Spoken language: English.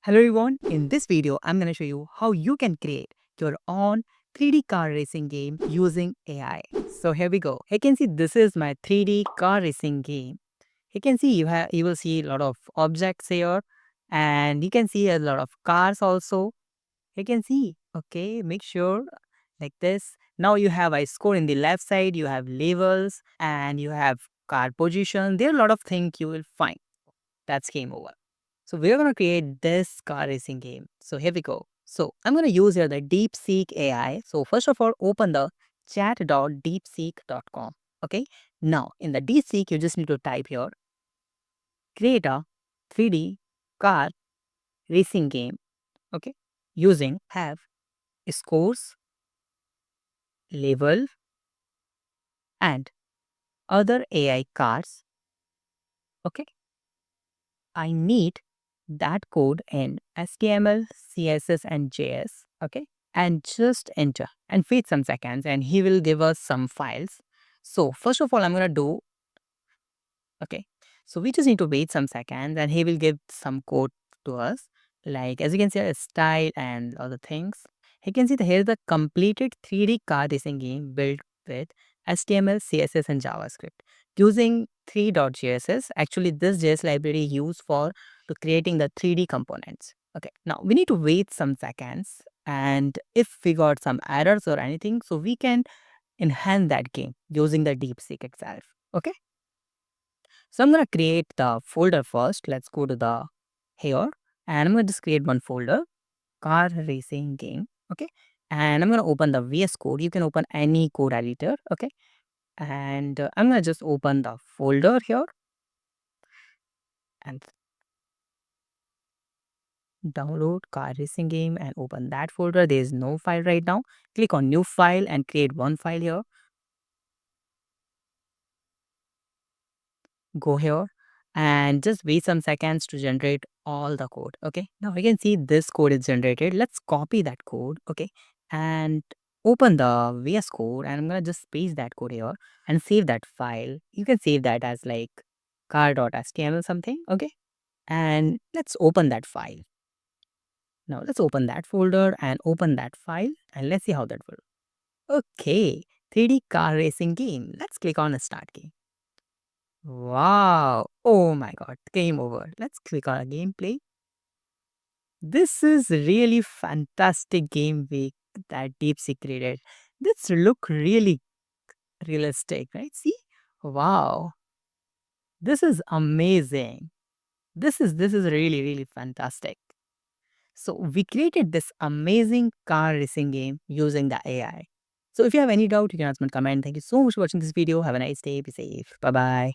Hello everyone, in this video I'm going to show you how you can create your own 3D car racing game using AI. So here we go. You can see this is my 3D car racing game. You can see you will see a lot of objects here and you can see a lot of cars also. You can see, okay, make sure like this. Now you have a score in the left side, you have levels and you have car position. There are a lot of things you will find. That's game over. So we're going to create this car racing game. So here we go. So I'm going to use here the DeepSeek AI. So first of all, open the chat.deepseek.com. Okay. Now in the DeepSeek, you just need to type here, create a 3D car racing game. Okay. Using have scores, level and other AI cars. Okay. I need that code in HTML, CSS, and JS. Okay. And just enter and wait some seconds, and he will give us some files. So, first of all, I'm going to do okay. So, we just need to wait some seconds, and he will give some code to us. Like, as you can see, a style and other things. You can see that here's the completed 3D car racing game built with HTML, CSS, and JavaScript using 3.js. Actually, this JS library used for to creating the 3D components. Okay, now we need to wait some seconds, and if we got some errors or anything, so we can enhance that game using the DeepSeek itself. Okay, so I'm gonna create the folder first. Let's go to the here, and I'm gonna just create one folder, car racing game. Okay, and I'm gonna open the VS Code. You can open any code editor. Okay, and I'm gonna just open the folder here and download car racing game and open that folder. There is no file right now. Click on new file and create one file here. Go here and just wait some seconds to generate all the code. Okay, now you can see this code is generated. Let's copy that code. Okay, and open the VS Code, and I'm gonna just paste that code here and save that file. You can save that as like car.html something. Okay, and let's open that file. Now let's open that folder and open that file, and let's see how that will. Okay, 3D car racing game. Let's click on start game. Wow. Oh my god. Game over. Let's click on a gameplay. This is really fantastic game week that DeepSeek created. This look really realistic, right? See? Wow. This is amazing. This is really fantastic. So we created this amazing car racing game using the AI. So if you have any doubt, you can ask me in comment. Thank you so much for watching this video. Have a nice day. Be safe. Bye bye.